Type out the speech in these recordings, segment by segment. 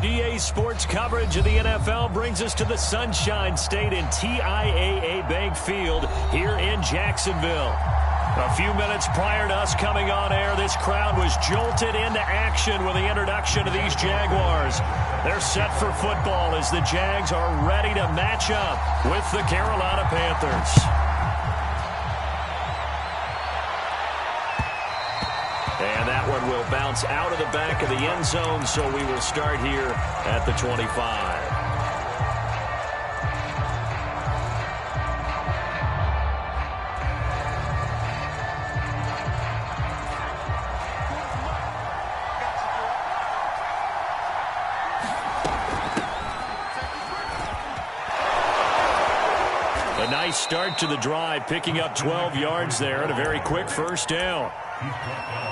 EA Sports coverage of the NFL brings us to the Sunshine State in TIAA Bank Field here in Jacksonville. A few minutes prior to us coming on air, this crowd was jolted into action with the introduction of these Jaguars. They're set for football as the Jags are ready to match up with the Carolina Panthers. And that one will bounce out of the back of the end zone, so we will start here at the 25. A nice start to the drive, picking up 12 yards there and a very quick first down.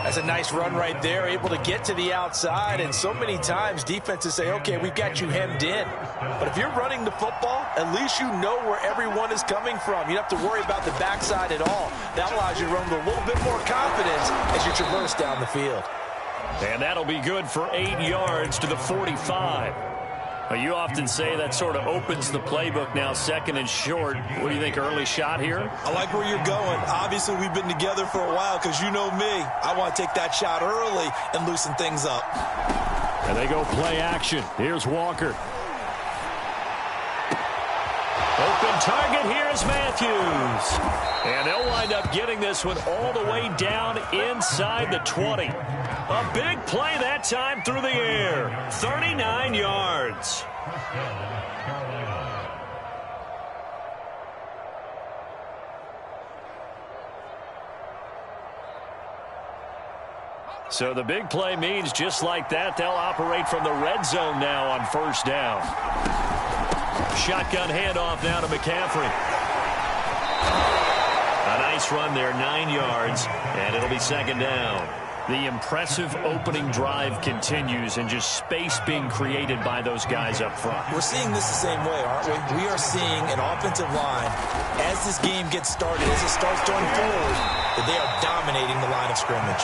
That's a nice run right there, able to get to the outside, and so many times defenses say, okay, we've got you hemmed in. But if you're running the football, at least you know where everyone is coming from. You don't have to worry about the backside at all. That allows you to run with a little bit more confidence as you traverse down the field. And that'll be good for 8 yards to the 45. Well, you often say that sort of opens the playbook now, second and short. What do you think, early shot here? I like where you're going. Obviously, we've been together for a while because you know me. I want to take that shot early and loosen things up. And they go play action. Here's Walker. Open target, here's Matthews. And they'll wind up getting this one all the way down inside the 20. A big play that time through the air. 39 yards. So the big play means just like that, they'll operate from the red zone now on first down. Shotgun handoff now to McCaffrey. A nice run there, 9 yards, and it'll be second down. The impressive opening drive continues, and just space being created by those guys up front. We're seeing this the same way, aren't we? We are seeing an offensive line, as this game gets started, as it starts to unfold, that they are dominating the line of scrimmage.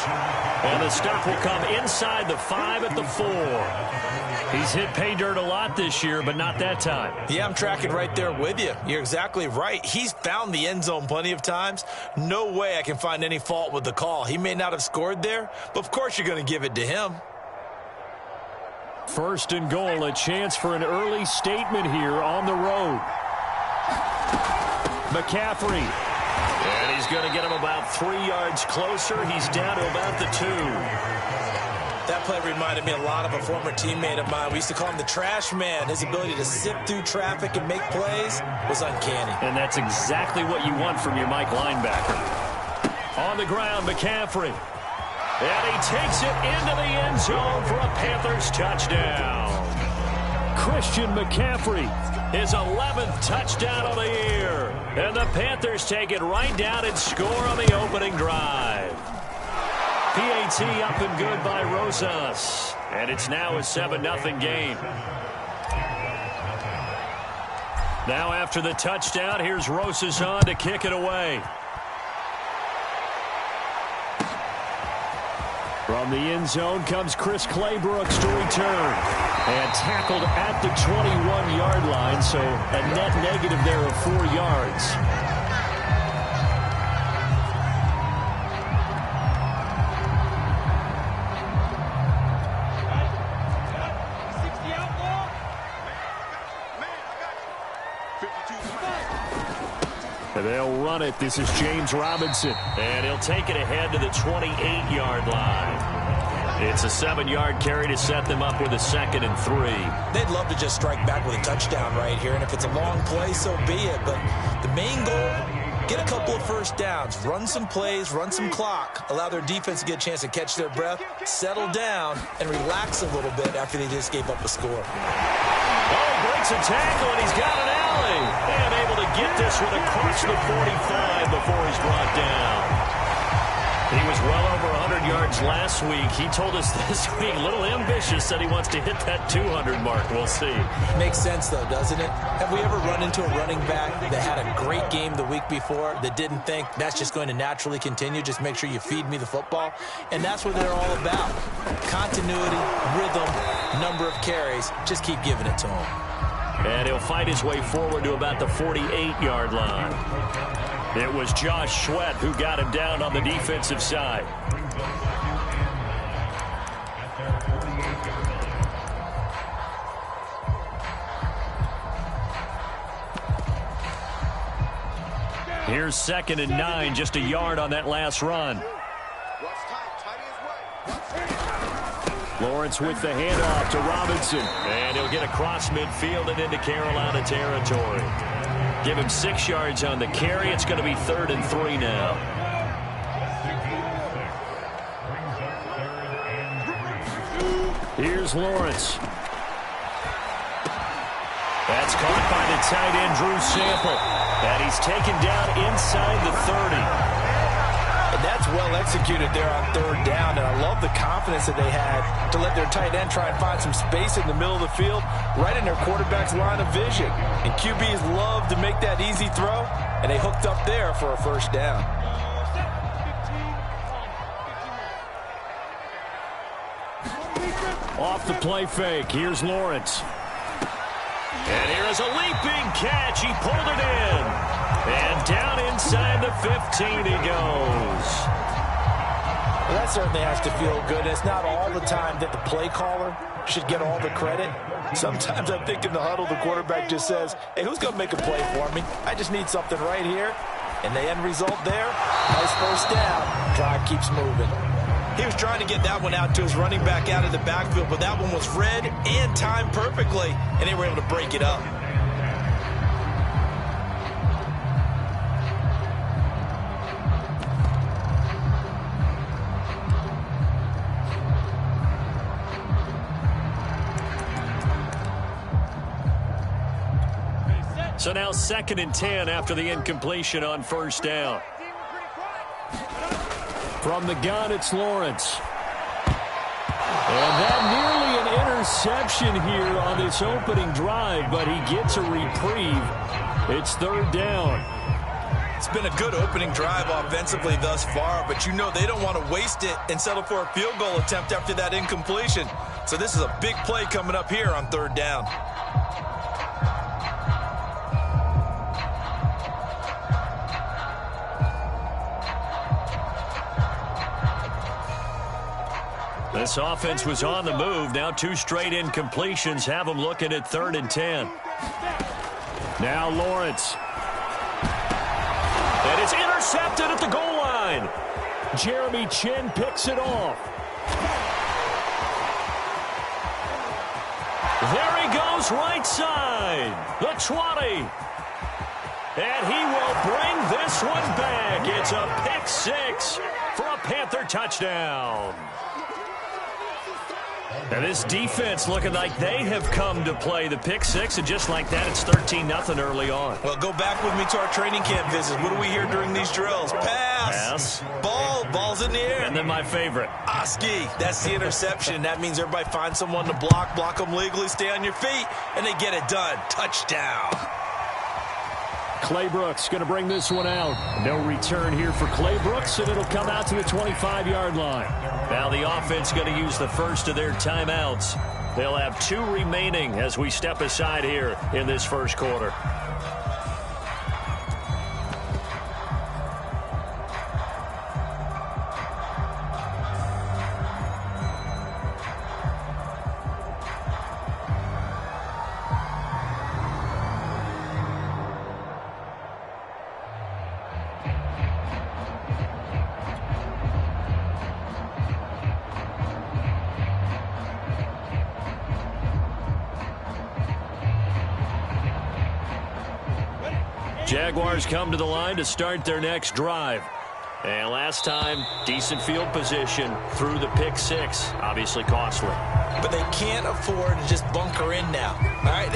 And the stop will come inside the 5 at the 4. He's hit pay dirt a lot this year, but not that time. Yeah, I'm tracking right there with you. You're exactly right. He's found the end zone plenty of times. No way I can find any fault with the call. He may not have scored there, but of course you're going to give it to him. First and goal, a chance for an early statement here on the road. McCaffrey. And he's going to get him about 3 yards closer. He's down to about the 2. That play reminded me a lot of a former teammate of mine. We used to call him the trash man. His ability to sift through traffic and make plays was uncanny. And that's exactly what you want from your Mike linebacker. On the ground, McCaffrey. And he takes it into the end zone for a Panthers touchdown. Christian McCaffrey, his 11th touchdown of the year. And the Panthers take it right down and score on the opening drive. PAT up and good by Rosas. And it's now a 7-0 game. Now after the touchdown, here's Rosas on to kick it away. From the end zone comes Chris Claybrooks to return. And tackled at the 21-yard line, so a net negative there of 4 yards. They'll run it. This is James Robinson. And he'll take it ahead to the 28-yard line. It's a 7-yard carry to set them up with a 2nd and 3. They'd love to just strike back with a touchdown right here. And if it's a long play, so be it. But the main goal, get a couple of first downs, run some plays, run some clock, allow their defense to get a chance to catch their breath, settle down, and relax a little bit after they just gave up a score. Oh, he breaks a tackle, and he's got an alley. And able to get this one across the 45 before he's brought down. He was well over 100 yards last week. He told us this week, a little ambitious, said he wants to hit that 200 mark. We'll see. Makes sense, though, doesn't it? Have we ever run into a running back that had a great game the week before that didn't think that's just going to naturally continue? Just make sure you feed me the football. And that's what they're all about. Continuity, rhythm, number of carries. Just keep giving it to him. And he'll fight his way forward to about the 48-yard line. It was Josh Sweat who got him down on the defensive side. Here's 2nd and 9, just a yard on that last run. Lawrence with the handoff to Robinson. And he'll get across midfield and into Carolina territory. Give him 6 yards on the carry. It's going to be 3rd and 3 now. Here's Lawrence. That's caught by the tight end, Drew Sample. And he's taken down inside the 30. And that's well executed there on 3rd down. And I love the confidence that they had to let their tight end try and find some space in the middle of the field, right in their quarterback's line of vision. And QBs love to make that easy throw, and they hooked up there for a 1st down. Off the play fake, here's Lawrence. And here is a leaping catch. He pulled it in. And down inside the 15 he goes. Well, that certainly has to feel good. It's not all the time that the play caller should get all the credit. Sometimes I think in the huddle, the quarterback just says, hey, who's going to make a play for me? I just need something right here. And the end result there, nice 1st down. Drive keeps moving. He was trying to get that one out to his running back out of the backfield, but that one was read and timed perfectly, and they were able to break it up. So now 2nd and 10 after the incompletion on 1st down. From the gun, it's Lawrence. And that nearly an interception here on this opening drive, but he gets a reprieve. It's 3rd down. It's been a good opening drive offensively thus far, but you know they don't want to waste it and settle for a field goal attempt after that incompletion. So this is a big play coming up here on 3rd down. This offense was on the move. Now 2 straight incompletions have them looking at 3rd and 10. Now Lawrence. And it's intercepted at the goal line. Jeremy Chin picks it off. There he goes, right side. The 20. And he will bring this one back. It's a pick 6 for a Panther touchdown. And this defense looking like they have come to play the pick 6, and just like that, it's 13-0 early on. Well, go back with me to our training camp visits. What do we hear during these drills? Pass. Ball's in the air. And then my favorite. Oski, that's the interception. That means everybody finds someone to block them legally, stay on your feet, and they get it done. Touchdown. Clay Brooks going to bring this one out. No return here for Clay Brooks, and it'll come out to the 25-yard line. Now the offense going to use the first of their timeouts. They'll have 2 remaining as we step aside here in this first quarter. Jaguars come to the line to start their next drive. And last time, decent field position through the pick 6. Obviously costly. But they can't afford to just bunker in now. All right,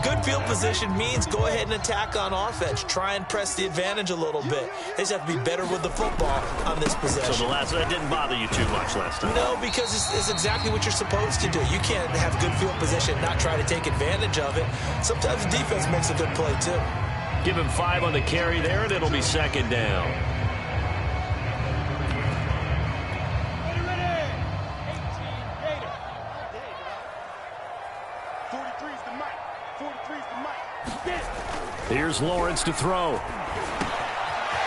good field position means go ahead and attack on offense. Try and press the advantage a little bit. They just have to be better with the football on this possession. So that didn't bother you too much last time? No, because it's exactly what you're supposed to do. You can't have good field position and not try to take advantage of it. Sometimes the defense makes a good play, too. Give him 5 on the carry there, and it'll be 2nd down. Here's Lawrence to throw.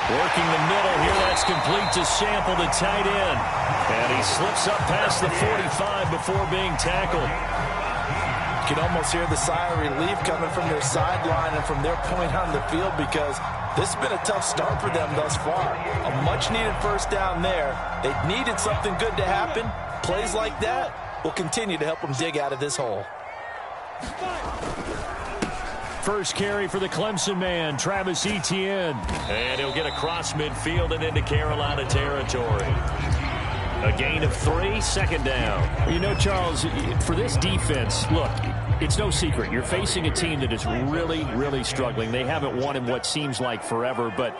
Working the middle here. That's complete to Sample, the tight end. And he slips up past the 45 before being tackled. You can almost hear the sigh of relief coming from their sideline and from their point on the field, because this has been a tough start for them thus far. A much-needed first down there. They needed something good to happen. Plays like that will continue to help them dig out of this hole. First carry for the Clemson man, Travis Etienne. And he'll get across midfield and into Carolina territory. A gain of 3, second down. You know, Charles, for this defense, look, it's no secret. You're facing a team that is really, really struggling. They haven't won in what seems like forever, but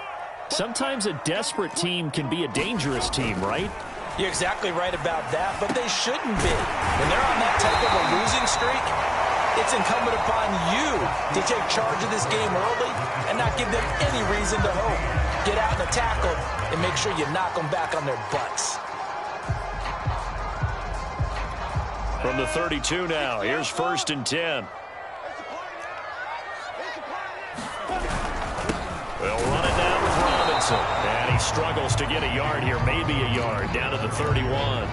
sometimes a desperate team can be a dangerous team, right? You're exactly right about that, but they shouldn't be. When they're on that type of a losing streak, it's incumbent upon you to take charge of this game early and not give them any reason to hope. Get out in the tackle and make sure you knock them back on their butts. From the 32 now, here's 1st and 10. They'll run it down with Robinson. And he struggles to get a yard here, maybe a yard, down to the 31.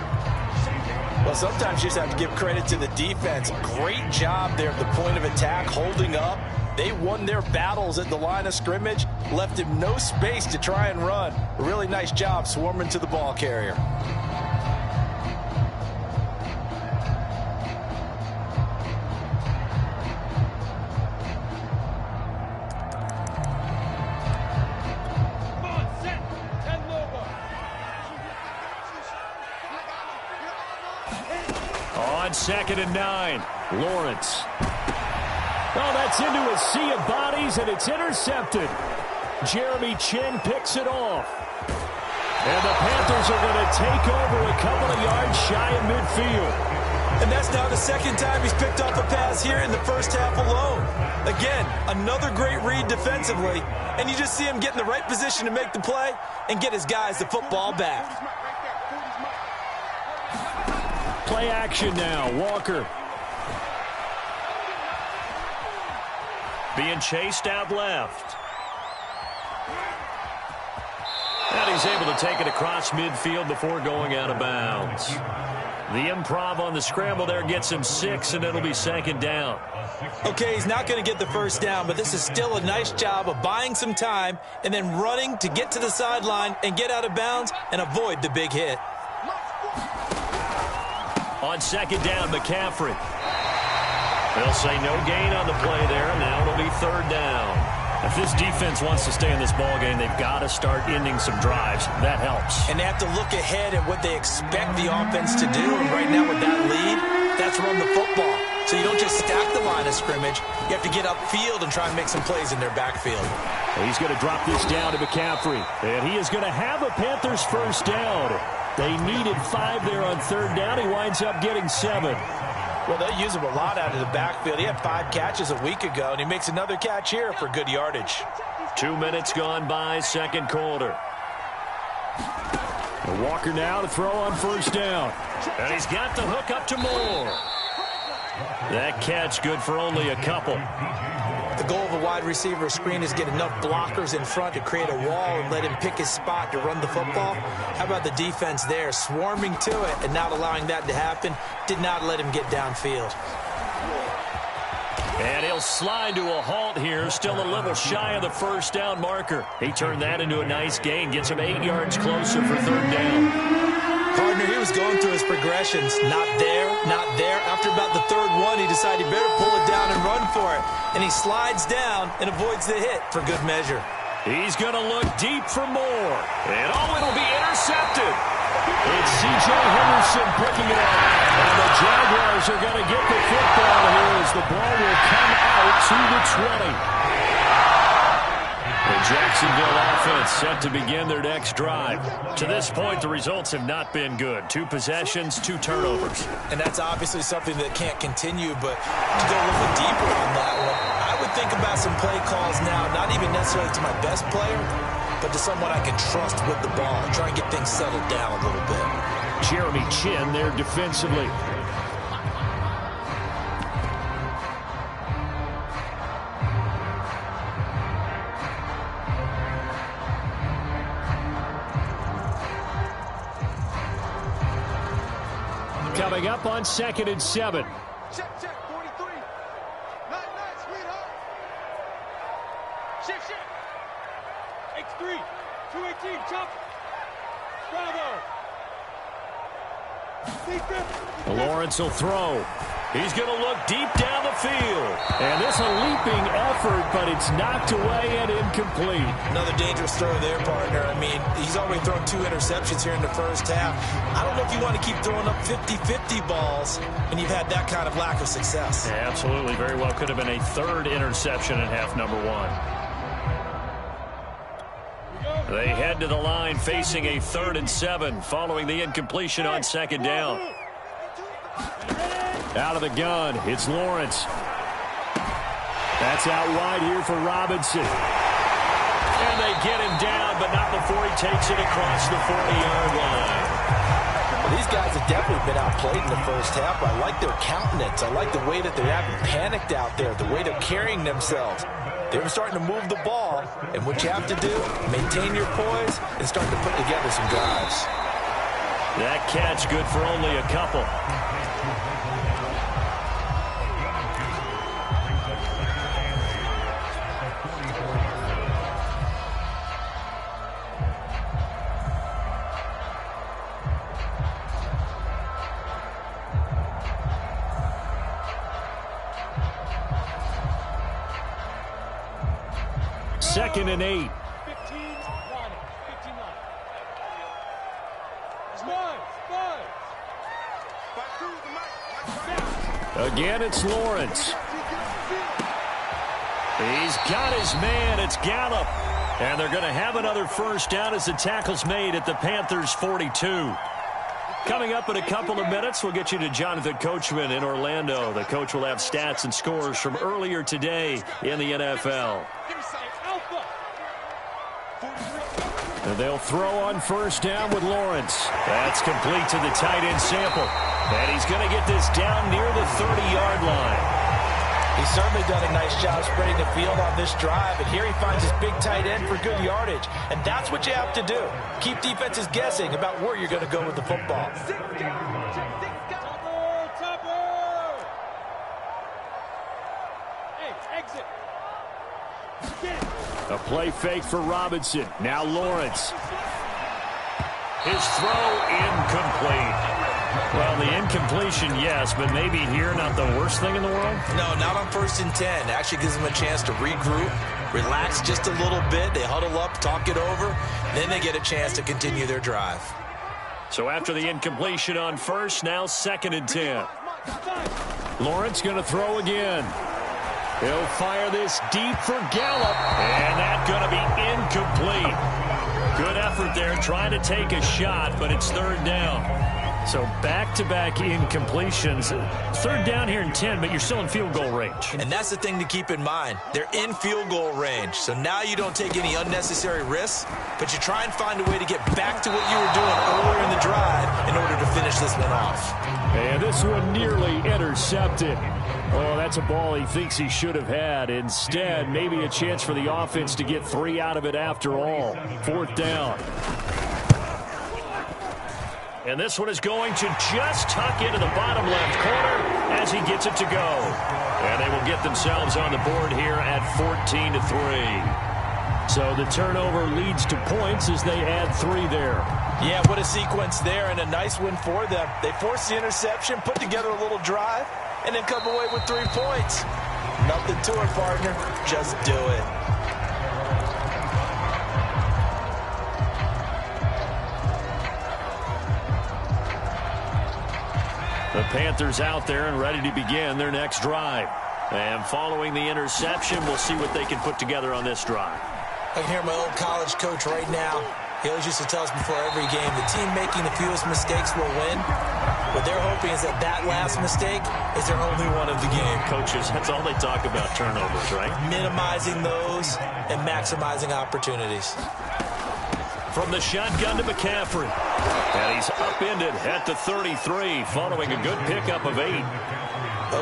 Well, sometimes you just have to give credit to the defense. Great job there at the point of attack, holding up. They won their battles at the line of scrimmage, left him no space to try and run. A really nice job swarming to the ball carrier. On 2nd and 9, Lawrence. Oh, that's into a sea of bodies, and it's intercepted. Jeremy Chin picks it off. And the Panthers are going to take over a couple of yards shy of midfield. And that's now the second time he's picked off a pass here in the first half alone. Again, another great read defensively, and you just see him get in the right position to make the play and get his guys the football back. Play action now, Walker. Being chased out left. And he's able to take it across midfield before going out of bounds. The improv on the scramble there gets him 6, and it'll be 2nd down. Okay, he's not going to get the first down, but this is still a nice job of buying some time and then running to get to the sideline and get out of bounds and avoid the big hit. On 2nd down, McCaffrey. They'll say no gain on the play there, and now it'll be 3rd down. If this defense wants to stay in this ballgame, they've got to start ending some drives. That helps. And they have to look ahead at what they expect the offense to do. And right now with that lead, that's run the football. So you don't just stack the line of scrimmage. You have to get upfield and try and make some plays in their backfield. He's going to drop this down to McCaffrey. And he is going to have a Panthers first down. They needed 5 there on 3rd down. He winds up getting 7. Well, they use him a lot out of the backfield. He had 5 catches a week ago, and he makes another catch here for good yardage. 2 minutes gone by, 2nd quarter. Walker now to throw on 1st down. And he's got the hook up to Moore. That catch good for only a couple. The goal of a wide receiver screen is get enough blockers in front to create a wall and let him pick his spot to run the football. How about the defense there, swarming to it and not allowing that to happen? Did not let him get downfield. And he'll slide to a halt here, still a little shy of the first down marker. He turned that into a nice gain, gets him 8 yards closer for 3rd down. Partner, he was going through his progressions. Not there, not there. After about the 3rd one, he decided he better pull it down and run for it. And he slides down and avoids the hit for good measure. He's going to look deep for more. And it'll be intercepted. It's C.J. Henderson picking it up. And the Jaguars are going to get the football here as the ball will come out to the 20. The Jacksonville offense set to begin their next drive. To this point, the results have not been good. 2 possessions, 2 turnovers. And that's obviously something that can't continue, but to go a little deeper on that one, I would think about some play calls now, not even necessarily to my best player, but to someone I can trust with the ball and try and get things settled down a little bit. Jeremy Chin there defensively. Coming up on 2nd and 7. Check, 43. Night, sweetheart. Shift. X3, 218, chop. Bravo. Lawrence will throw. He's going to look deep down the field. And this a leaping effort, but it's knocked away and incomplete. Another dangerous throw there, partner. I mean, he's already thrown 2 interceptions here in the first half. I don't know if you want to keep throwing up 50-50 balls when you've had that kind of lack of success. Yeah, absolutely. Very well could have been a 3rd interception in half number 1. They head to the line facing a 3rd and 7 following the incompletion on 2nd down. Out of the gun, it's Lawrence. That's out wide here for Robinson. And they get him down, but not before he takes it across the 40-yard line. Well, these guys have definitely been outplayed in the first half. I like their countenance. I like the way that they haven't panicked out there, the way they're carrying themselves. They're starting to move the ball, and what you have to do, maintain your poise and start to put together some drives. That catch good for only a couple. Second and 8. 15-9. Again, it's Lawrence. He's got his man. It's Gallup. And they're going to have another first down as the tackle's made at the Panthers' 42. Coming up in a couple of minutes, we'll get you to Jonathan Coachman in Orlando. The coach will have stats and scores from earlier today in the NFL. And they'll throw on first down with Lawrence. That's complete to the tight end Sample. And he's going to get this down near the 30-yard line. He's certainly done a nice job spreading the field on this drive, and here he finds his big tight end for good yardage. And that's what you have to do. Keep defenses guessing about where you're going to go with the football. Hey, exit. A play fake for Robinson. Now Lawrence. His throw incomplete. Well, the incompletion, yes, but maybe here not the worst thing in the world? No, not on 1st and 10. Actually gives them a chance to regroup, relax just a little bit. They huddle up, talk it over. Then they get a chance to continue their drive. So after the incompletion on first, now 2nd and 10. Lawrence going to throw again. He'll fire this deep for Gallup. And that's going to be incomplete. Good effort there trying to take a shot, but it's 3rd down. So back-to-back incompletions. 3rd down here in 10, but you're still in field goal range. And that's the thing to keep in mind. They're in field goal range. So now you don't take any unnecessary risks, but you try and find a way to get back to what you were doing earlier in the drive in order to finish this one off. And this one nearly intercepted. Oh, that's a ball he thinks he should have had. Instead, maybe a chance for the offense to get 3 out of it after all. 4th down. And this one is going to just tuck into the bottom left corner as he gets it to go. And they will get themselves on the board here at 14-3. So the turnover leads to points as they add 3 there. Yeah, what a sequence there, and a nice win for them. They forced the interception, put together a little drive, and then come away with 3 points. Nothing to it, partner. Just do it. The Panthers out there and ready to begin their next drive. And following the interception, we'll see what they can put together on this drive. I can hear my old college coach right now. He always used to tell us before every game, the team making the fewest mistakes will win. What they're hoping is that that last mistake is their only one of the game. Coaches, that's all they talk about, turnovers, right? Minimizing those and maximizing opportunities. From the shotgun to McCaffrey. And he's upended at the 33 following a good pickup of 8.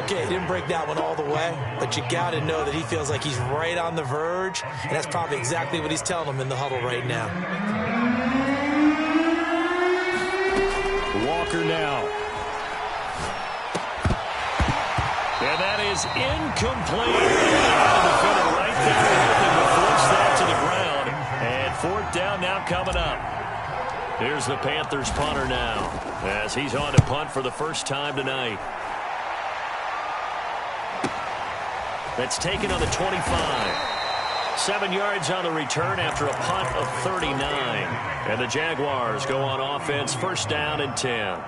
Okay, didn't break that one all the way, but you got to know that he feels like he's right on the verge, and that's probably exactly what he's telling them in the huddle right now. Walker now. And that is incomplete. The defender right there looking to force that to the ground. And fourth down now coming up. Here's the Panthers punter now as he's on to punt for the first time tonight. That's taken on the 25. 7 yards on the return after a punt of 39. And the Jaguars go on offense, first down and 10.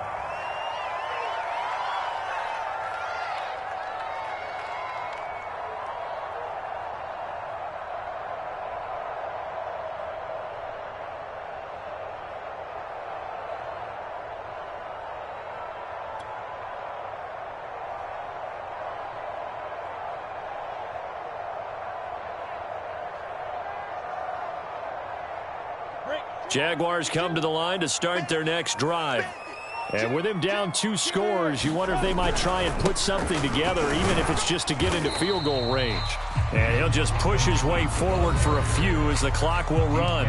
Jaguars come to the line to start their next drive. And with him down 2 scores, you wonder if they might try and put something together, even if it's just to get into field goal range. And he'll just push his way forward for a few as the clock will run.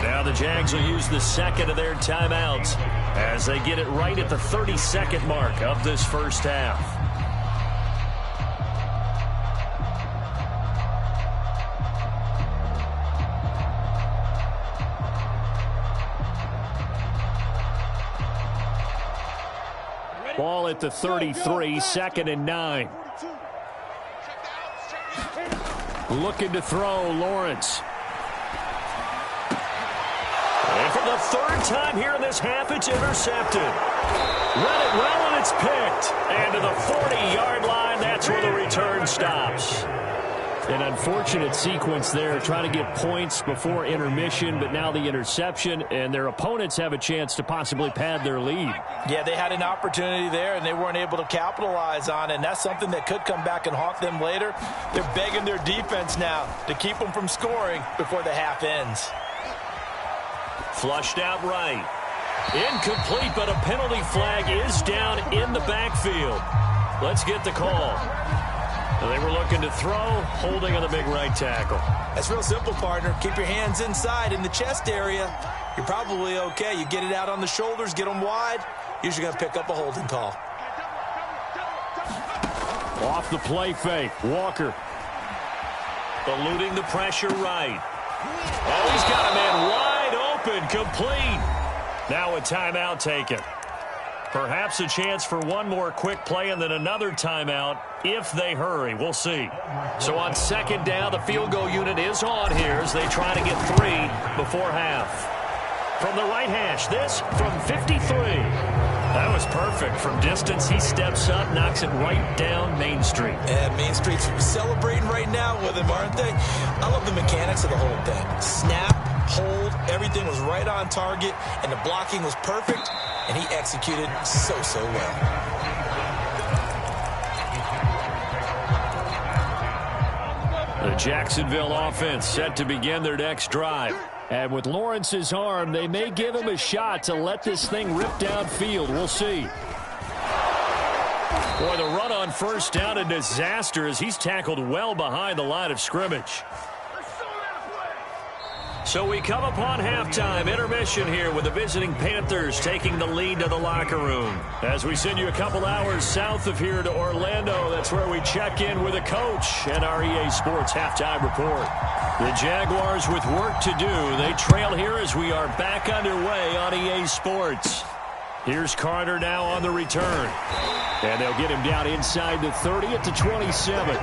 Now the Jags will use the second of their timeouts as they get it right at the 30-second mark of this first half. Ball at the 33, 2nd and 9. Looking to throw, Lawrence. And for the third time here in this half, it's intercepted. Read it well, and it's picked. And to the 40-yard line, that's where the return stops. An unfortunate sequence there, trying to get points before intermission, but now the interception, and their opponents have a chance to possibly pad their lead. Yeah, they had an opportunity there, and they weren't able to capitalize on it, and that's something that could come back and haunt them later. They're begging their defense now to keep them from scoring before the half ends. Flushed out right. Incomplete, but a penalty flag is down in the backfield. Let's get the call. They were looking to throw, holding on the big right tackle. That's real simple, partner. Keep your hands inside in the chest area. You're probably okay. You get it out on the shoulders, get them wide. Usually going to pick up a holding call. Off the play fake, Walker. Eluding the pressure right. Oh, he's got a man wide open, complete. Now a timeout taken. Perhaps a chance for one more quick play and then another timeout if they hurry. We'll see. So on second down, the field goal unit is on here as they try to get 3 before half. From the right hash, this from 53. That was perfect. From distance, he steps up, knocks it right down Main Street. And Main Street's celebrating right now with him, aren't they? I love the mechanics of the whole thing. Snap, hold, everything was right on target, and the blocking was perfect. And he executed so well. The Jacksonville offense set to begin their next drive. And with Lawrence's arm, they may give him a shot to let this thing rip downfield. We'll see. Boy, the run on first down, a disaster as he's tackled well behind the line of scrimmage. So we come upon halftime, intermission here with the visiting Panthers taking the lead to the locker room. As we send you a couple hours south of here to Orlando, that's where we check in with a coach and our EA Sports halftime report. The Jaguars with work to do. They trail here as we are back underway on EA Sports. Here's Carter now on the return. And they'll get him down inside the 30 at the 27.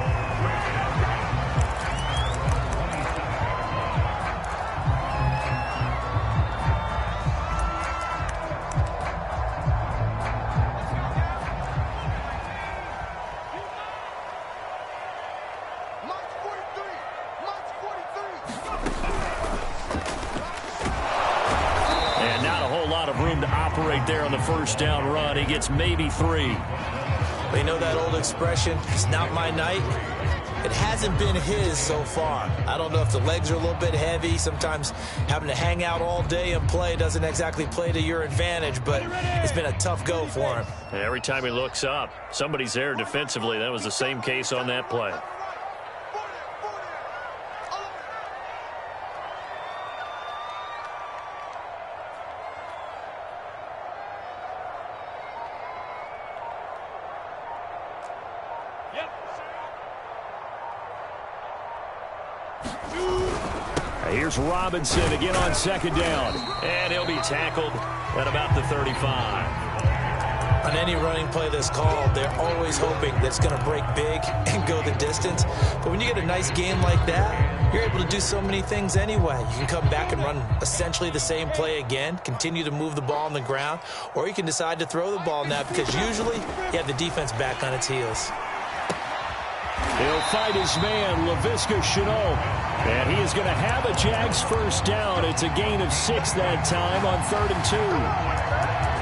There on the first down run. He gets maybe 3. Well, you know that old expression, it's not my night? It hasn't been his so far. I don't know if the legs are a little bit heavy. Sometimes having to hang out all day and play doesn't exactly play to your advantage, but it's been a tough go for him. And every time he looks up, somebody's there defensively. That was the same case on that play. Here's Robinson again on second down. And he'll be tackled at about the 35. On any running play that's called, they're always hoping that it's going to break big and go the distance. But when you get a nice game like that, you're able to do so many things anyway. You can come back and run essentially the same play again, continue to move the ball on the ground, or you can decide to throw the ball now because usually you have the defense back on its heels. He'll fight his man, Laviska Shenault. And he is going to have a Jags first down. It's a gain of 6 that time on 3rd and 2.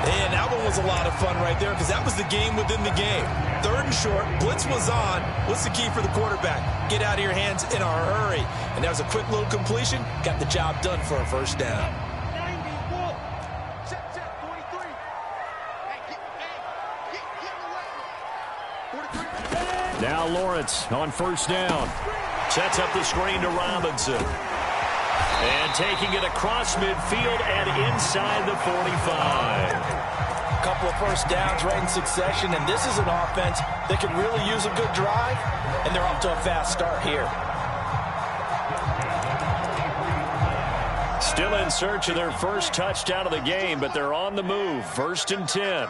And that one was a lot of fun right there because that was the game within the game. 3rd and short, blitz was on. What's the key for the quarterback? Get out of your hands in a hurry. And that was a quick little completion. Got the job done for a first down. 94. Check, 43. Hey, Now Lawrence on first down. Sets up the screen to Robinson. And taking it across midfield and inside the 45. A couple of first downs right in succession, and this is an offense that could really use a good drive, and they're off to a fast start here. Still in search of their first touchdown of the game, but they're on the move. 1st and 10.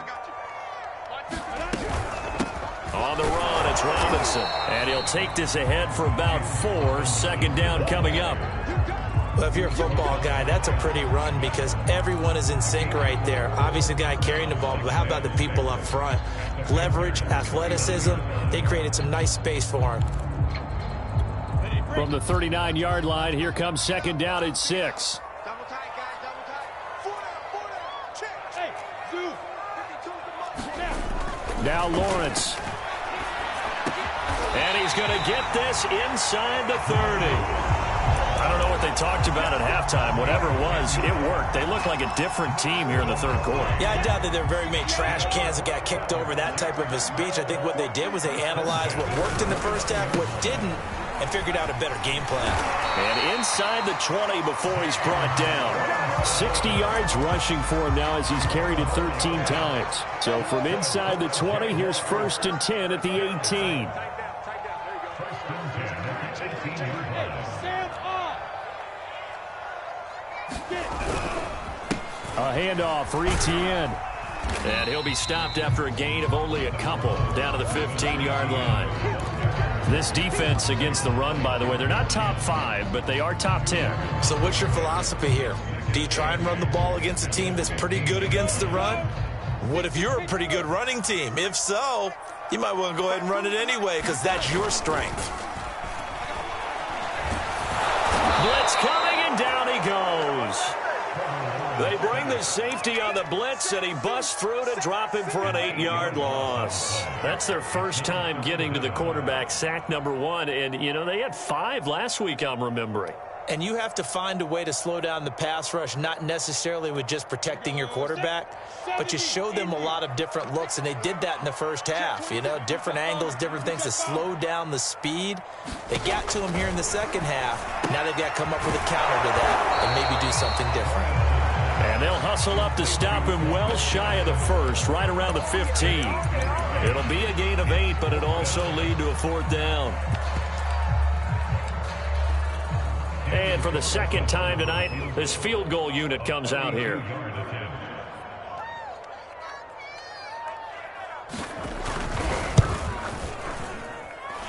On the run, it's Robinson. And he'll take this ahead for about 4. Second down coming up. Well, if you're a football guy, that's a pretty run because everyone is in sync right there. Obviously, the guy carrying the ball, but how about the people up front? Leverage, athleticism, they created some nice space for him. From the 39-yard line, here comes second down at 6. double tight, guys, double tight. 4 down. Check. Hey, Zoo. 52 is the Now Lawrence. And he's going to get this inside the 30. I don't know what they talked about at halftime. Whatever it was, it worked. They look like a different team here in the 3rd quarter. Yeah, I doubt that there were very many trash cans that got kicked over, that type of a speech. I think what they did was they analyzed what worked in the first half, what didn't, and figured out a better game plan. And inside the 20 before he's brought down. 60 yards rushing for him now as he's carried it 13 times. So from inside the 20, here's 1st and 10 at the 18. A handoff for Etienne. And he'll be stopped after a gain of only a couple down to the 15-yard line. This defense against the run, by the way, they're not top 5, but they are top 10. So what's your philosophy here? Do you try and run the ball against a team that's pretty good against the run? What if you're a pretty good running team? If so, you might want to go ahead and run it anyway because that's your strength. Blitz coming, and down he goes. They bring the safety on the blitz, and he busts through to drop him for an 8-yard loss. That's their first time getting to the quarterback, sack number 1. And, you know, they had 5 last week, I'm remembering. And you have to find a way to slow down the pass rush, not necessarily with just protecting your quarterback, but you show them a lot of different looks, and they did that in the first half. You know, different angles, different things to slow down the speed. They got to him here in the second half. Now they've got to come up with a counter to that and maybe do something different. And they'll hustle up to stop him well shy of the first, right around the 15. It'll be a gain of 8, but it'll also lead to a 4th down. And for the second time tonight, this field goal unit comes out here.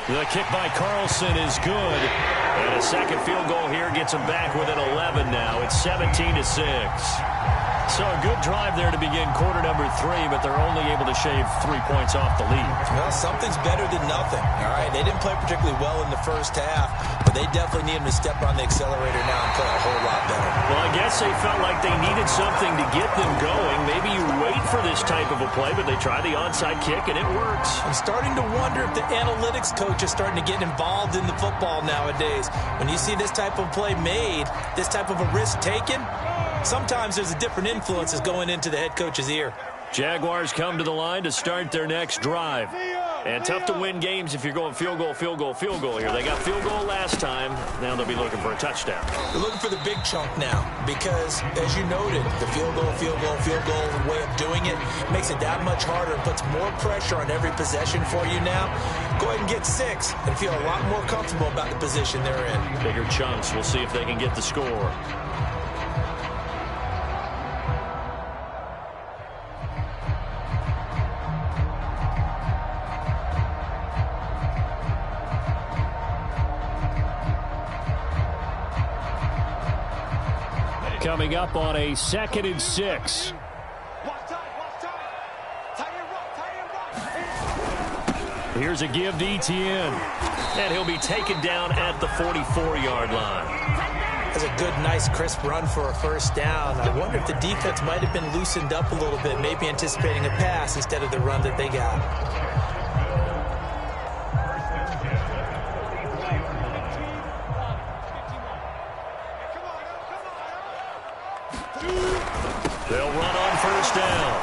The kick by Carlson is good. And a second field goal here gets them back within 11 now. It's 17-6. So a good drive there to begin quarter number 3, but they're only able to shave 3 points off the lead. Well, something's better than nothing. All right, they didn't play particularly well in the first half, but they definitely need them to step on the accelerator now and play a whole lot better. Well, I guess they felt like they needed something to get them going. Maybe you wait for this type of a play, but they try the onside kick, and it works. I'm starting to wonder if the analytics coach is starting to get involved in the football nowadays. When you see this type of play made, this type of a risk taken, sometimes there's a different influences going into the head coach's ear. Jaguars come to the line to start their next drive. And tough to win games if you're going field goal, field goal, field goal here. They got field goal last time. Now they'll be looking for a touchdown. They're looking for the big chunk now because, as you noted, the field goal way of doing it makes it that much harder and puts more pressure on every possession for you now. Go ahead and get 6 and feel a lot more comfortable about the position they're in. Bigger chunks. We'll see if they can get the score. Coming up on a 2nd and 6. Here's a give to Etienne. And he'll be taken down at the 44-yard line. That's a good, nice, crisp run for a first down. I wonder if the defense might have been loosened up a little bit, maybe anticipating a pass instead of the run that they got. They'll run on first down.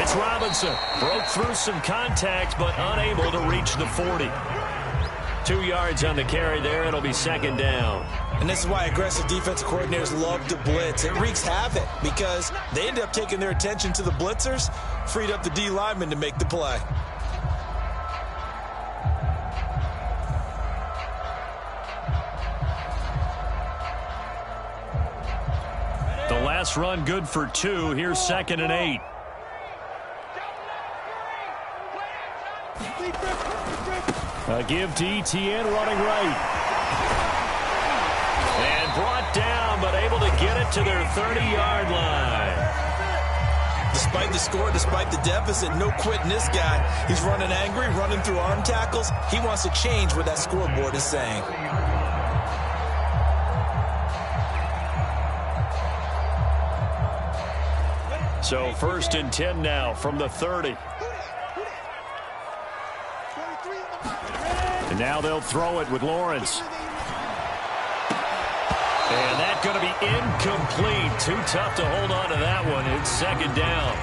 It's Robinson. Broke through some contact, but unable to reach the 40. 2 yards on the carry there. It'll be 2nd down. And this is why aggressive defensive coordinators love to blitz. It wreaks havoc because they end up taking their attention to the blitzers, freed up the D lineman to make the play. The last run good for 2. Here's 2nd and 8. A give to Etienne running right. And brought down, but able to get it to their 30-yard line. Despite the score, despite the deficit, no quitting this guy. He's running angry, running through arm tackles. He wants to change what that scoreboard is saying. So 1st and 10 now from the 30. And now they'll throw it with Lawrence. And that's going to be incomplete. Too tough to hold on to that one. It's 2nd down.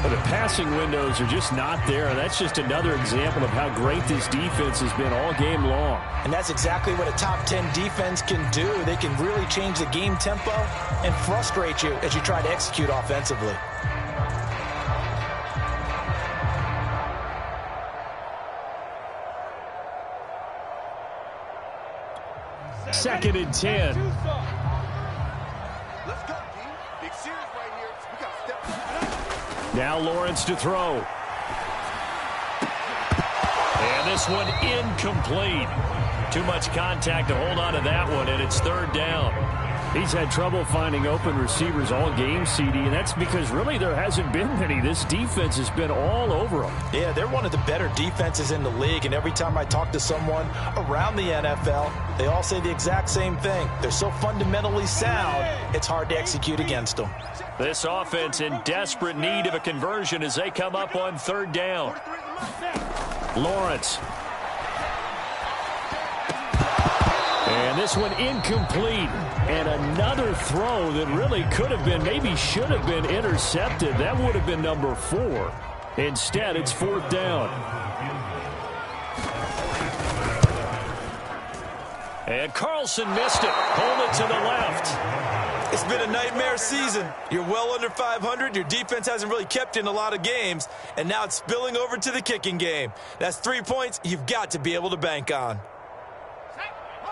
But the passing windows are just not there. That's just another example of how great this defense has been all game long. And that's exactly what a top 10 defense can do. They can really change the game tempo and frustrate you as you try to execute offensively. Second and 10. Let's go, D. Big series right here. We got to step. Now Lawrence to throw. And this one incomplete. Too much contact to hold on to that one, and it's 3rd down. He's had trouble finding open receivers all game, CD, and that's because really there hasn't been many. This defense has been all over them. Yeah, they're one of the better defenses in the league, and every time I talk to someone around the NFL, they all say the exact same thing. They're so fundamentally sound, it's hard to execute against them. This offense in desperate need of a conversion as they come up on 3rd down. Lawrence. And this one incomplete. And another throw that really could have been, maybe should have been intercepted. That would have been number 4. Instead, it's 4th down. And Carlson missed it. Hold it to the left. It's been a nightmare season. You're well under 500. Your defense hasn't really kept you in a lot of games. And now it's spilling over to the kicking game. That's 3 points you've got to be able to bank on.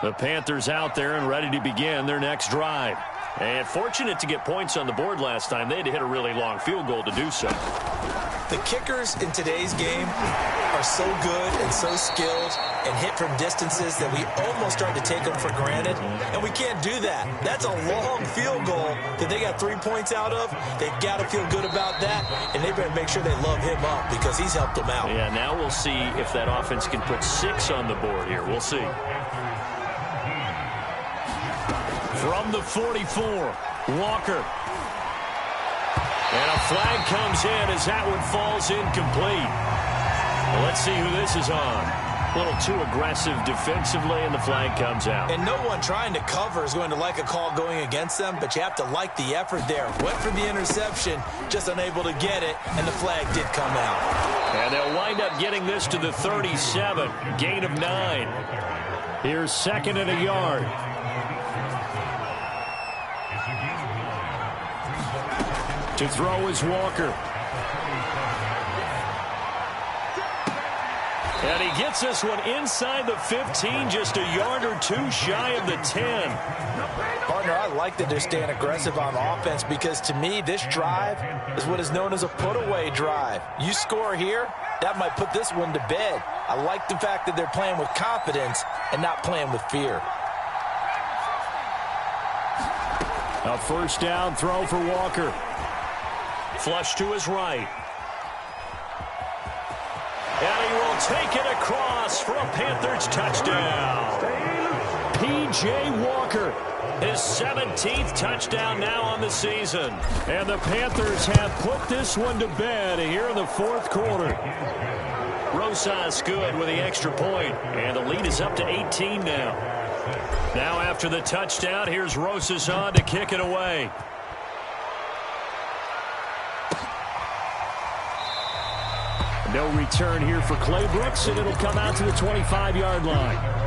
The Panthers out there and ready to begin their next drive. And fortunate to get points on the board last time. They had to hit a really long field goal to do so. The kickers in today's game are so good and so skilled and hit from distances that we almost start to take them for granted. And we can't do that. That's a long field goal that they got 3 points out of. They've got to feel good about that. And they better make sure they love him up because he's helped them out. Yeah, now we'll see if that offense can put 6 on the board here. We'll see. From the 44, Walker. And a flag comes in as that one falls incomplete. Well, let's see who this is on. A little too aggressive defensively, and the flag comes out. And no one trying to cover is going to like a call going against them, but you have to like the effort there. Went for the interception, just unable to get it, and the flag did come out. And they'll wind up getting this to the 37, gain of 9. Here's 2nd and a yard. To throw is Walker. And he gets this one inside the 15, just a yard or two shy of the 10. Partner, I like that they're staying aggressive on offense because to me, this drive is what is known as a put-away drive. You score here, that might put this one to bed. I like the fact that they're playing with confidence and not playing with fear. A first down throw for Walker. Flush to his right. And he will take it across for a Panthers touchdown. P.J. Walker, his 17th touchdown now on the season. And the Panthers have put this one to bed here in the 4th quarter. Rosas good with the extra point, and the lead is up to 18 now. Now after the touchdown, here's Rosas on to kick it away. No return here for Clay Brooks, and it'll come out to the 25-yard line.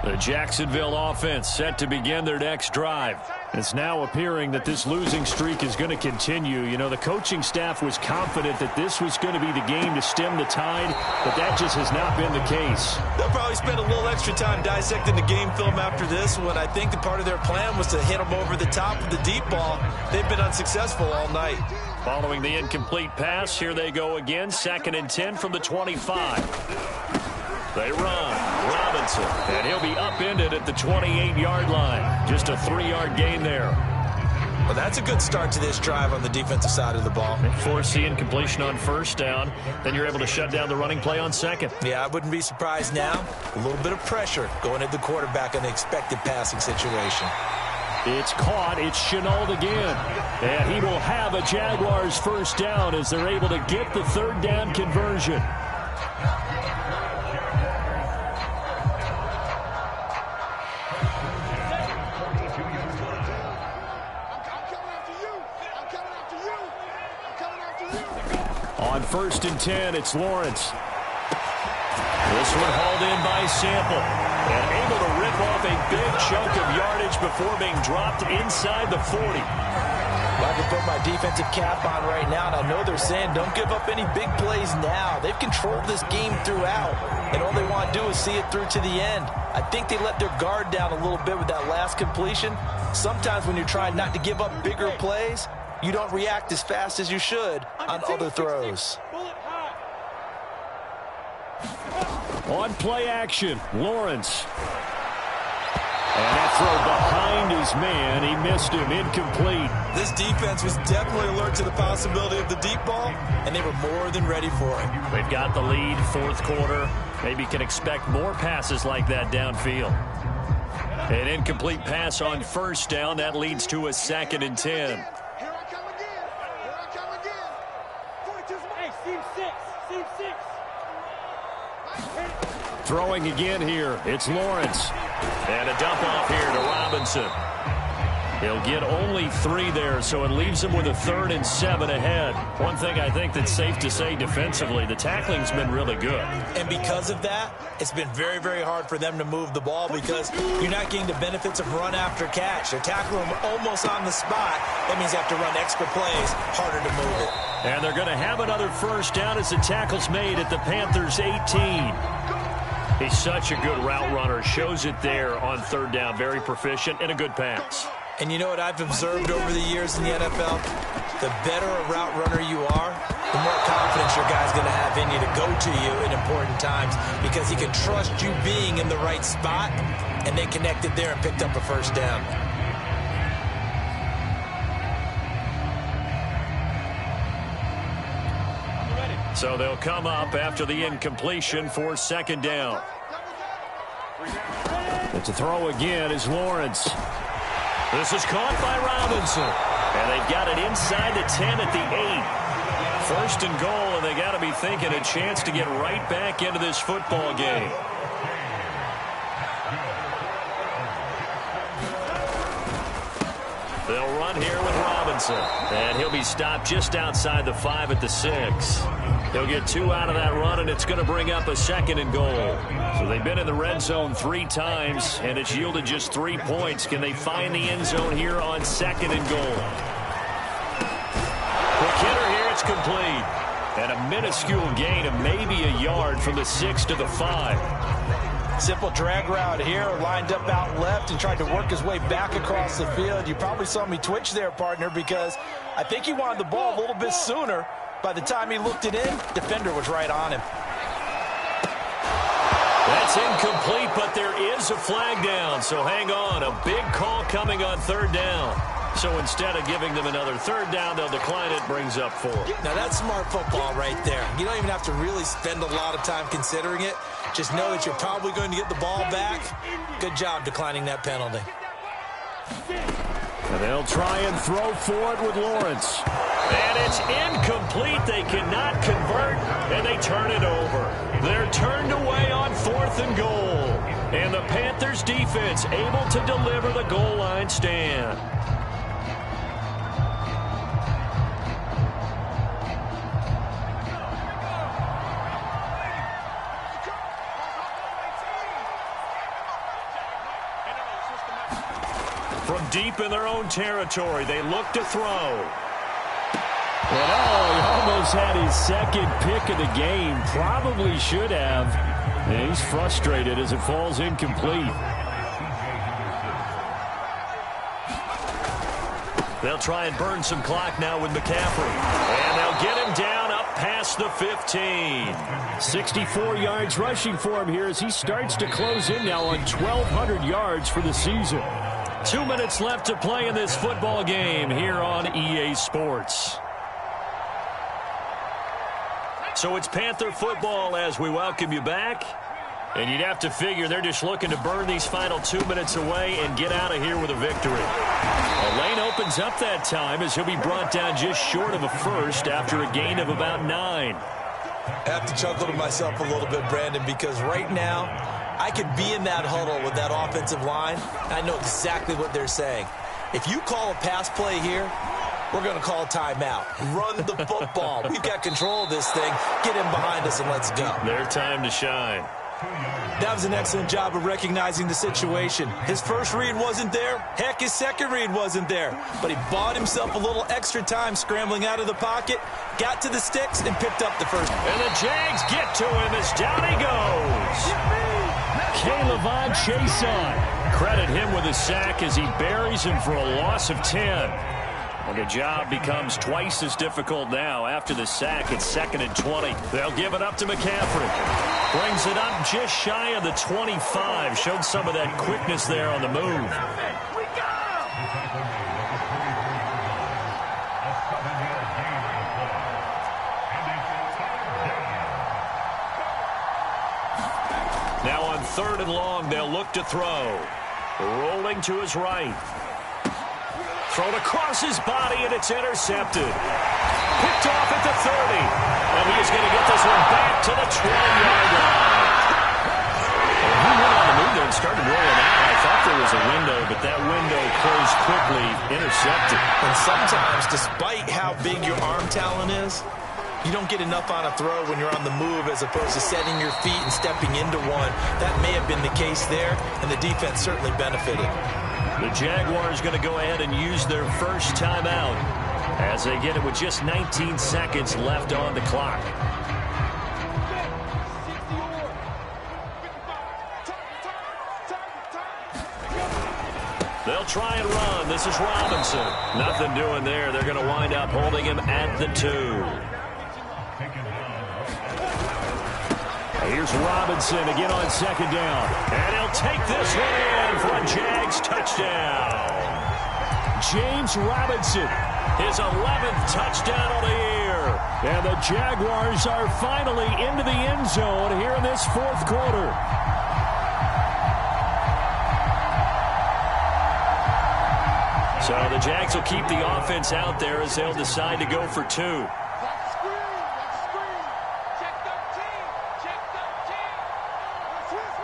The Jacksonville offense set to begin their next drive. It's now appearing that this losing streak is going to continue. You know, the coaching staff was confident that this was going to be the game to stem the tide, but that just has not been the case. They'll probably spend a little extra time dissecting the game film after this one. I think the part of their plan was to hit them over the top with the deep ball. They've been unsuccessful all night. Following the incomplete pass, here they go again, 2nd and 10 from the 25. They run. Robinson, and he'll be upended at the 28-yard line. Just a 3-yard gain there. Well, that's a good start to this drive on the defensive side of the ball. Force the incompletion on first down. Then you're able to shut down the running play on 2nd. Yeah, I wouldn't be surprised now. A little bit of pressure going at the quarterback in the expected passing situation. It's caught. It's Chenault again. And he will have a Jaguars first down as they're able to get the 3rd down conversion. On 1st and 10, it's Lawrence. This one hauled in by Sample. And able to rip off a big chunk of yardage before being dropped inside the 40. I can put my defensive cap on right now, and I know they're saying don't give up any big plays now. They've controlled this game throughout, and all they want to do is see it through to the end. I think they let their guard down a little bit with that last completion. Sometimes when you're trying not to give up bigger plays, you don't react as fast as you should on other throws. On play action, Lawrence. And that throw behind his man. He missed him. Incomplete. This defense was definitely alert to the possibility of the deep ball, and they were more than ready for it. They've got the lead, 4th quarter. Maybe can expect more passes like that downfield. An incomplete pass on first down. That leads to a 2nd and 10. Throwing again here. It's Lawrence. And a dump off here to Robinson. He'll get only 3 there, so it leaves him with a 3rd and 7 ahead. One thing I think that's safe to say defensively, the tackling's been really good. And because of that, it's been very, very hard for them to move the ball because you're not getting the benefits of run after catch. They're tackling them almost on the spot. That means they have to run extra plays, harder to move it. And they're going to have another first down as the tackle's made at the Panthers' 18. He's such a good route runner. Shows it there on 3rd down. Very proficient and a good pass. And you know what I've observed over the years in the NFL? The better a route runner you are, the more confidence your guy's going to have in you to go to you in important times because he can trust you being in the right spot, and they connected there and picked up a first down. So they'll come up after the incompletion for 2nd down. But to throw again is Lawrence. This is caught by Robinson. And they've got it inside the 10 at the 8. First and goal, and they got to be thinking a chance to get right back into this football game. They'll run here with Robinson. And he'll be stopped just outside the 5 at the 6. He'll get 2 out of that run, and it's going to bring up a second and goal. So they've been in the red zone 3 times, and it's yielded just 3 points. Can they find the end zone here on second and goal? Quick hitter here, it's complete. And a minuscule gain of maybe a yard from the 6 to the 5. Simple drag route here, lined up out left and tried to work his way back across the field. You probably saw me twitch there, partner, because I think he wanted the ball a little bit sooner. By the time he looked it in, defender was right on him. That's incomplete, but there is a flag down, so hang on. A big call coming on 3rd down. So instead of giving them another 3rd down, they'll decline it, brings up 4. Now that's smart football right there. You don't even have to really spend a lot of time considering it. Just know that you're probably going to get the ball back. Good job declining that penalty. And they'll try and throw for it with Lawrence. And it's incomplete. They cannot convert, and they turn it over. They're turned away on 4th and goal. And the Panthers defense able to deliver the goal line stand. From deep in their own territory, they look to throw. And he almost had his second pick of the game. Probably should have. And he's frustrated as it falls incomplete. They'll try and burn some clock now with McCaffrey. And they'll get him down up past the 15. 64 yards rushing for him here as he starts to close in now on 1,200 yards for the season. 2 minutes left to play in this football game here on EA Sports. So it's Panther football as we welcome you back. And you'd have to figure they're just looking to burn these final 2 minutes away and get out of here with a victory. A lane opens up that time as he'll be brought down just short of a first after a gain of about 9. I have to chuckle to myself a little bit, Brandon, because right now I could be in that huddle with that offensive line, and I know exactly what they're saying. If you call a pass play here, we're going to call a timeout. Run the football. We've got control of this thing. Get him behind us and let's go. Their time to shine. That was an excellent job of recognizing the situation. His first read wasn't there. Heck, his second read wasn't there. But he bought himself a little extra time scrambling out of the pocket, got to the sticks, and picked up the first. And the Jags get to him as down he goes. Caleb Chason. Credit him with a sack as he buries him for a loss of 10. And the job becomes twice as difficult now after the sack. It's 2nd and 20. They'll give it up to McCaffrey. Brings it up just shy of the 25. Showed some of that quickness there on the move. Now on 3rd and long, they'll look to throw. Rolling to his right. Thrown across his body, and it's intercepted. Picked off at the 30. And he is going to get this one back to the 20-yard line. And he went on the move there and started rolling out. I thought there was a window, but that window closed quickly, intercepted. And sometimes, despite how big your arm talent is, you don't get enough on a throw when you're on the move as opposed to setting your feet and stepping into one. That may have been the case there, and the defense certainly benefited. The Jaguars going to go ahead and use their first timeout as they get it with just 19 seconds left on the clock. They'll try and run. This is Robinson. Nothing doing there. They're going to wind up holding him at the 2. Here's Robinson again on 2nd down. And he'll take this one in for a Jags touchdown. James Robinson. His 11th touchdown of the year. And the Jaguars are finally into the end zone here in this 4th quarter. So the Jags will keep the offense out there as they'll decide to go for 2. That's a screen. That's a screen. Check 13. Check 13. Switch.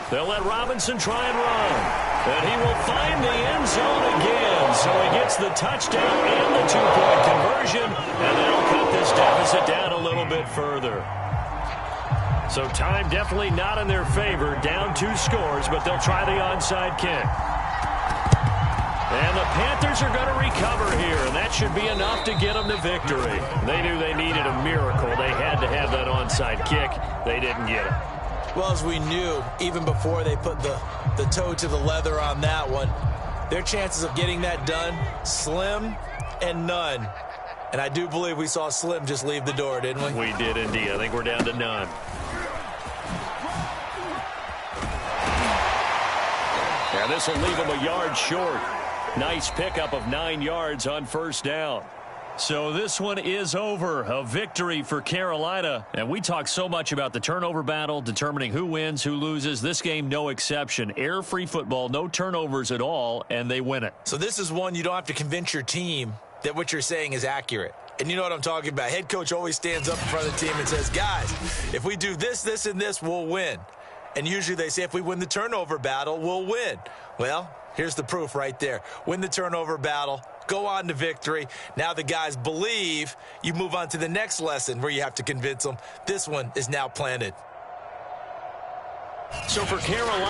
They'll let Robinson try and run. And he will find the end zone again. So he gets the touchdown and the 2-point conversion. And that'll cut this deficit down a little bit further. So time definitely not in their favor. Down 2 scores, but they'll try the onside kick. And the Panthers are going to recover here, and that should be enough to get them to victory. They knew they needed a miracle. They had to have that onside kick. They didn't get it. Well, as we knew, even before they put the toe to the leather on that one, their chances of getting that done, slim and none. And I do believe we saw Slim just leave the door, didn't we? We did indeed. I think we're down to none. Yeah, this will leave him a yard short. Nice pickup of 9 yards on first down. So this one is over. A victory for Carolina. And we talk so much about the turnover battle, determining who wins, who loses. This game, no exception. Air-free football, no turnovers at all, and they win it. So this is one you don't have to convince your team that what you're saying is accurate. And you know what I'm talking about. Head coach always stands up in front of the team and says, guys, if we do this, this, and this, we'll win. And usually they say if we win the turnover battle, we'll win. Well, here's the proof right there. Win the turnover battle, go on to victory. Now the guys believe. You move on to the next lesson where you have to convince them. This one is now planted. So for Carolina,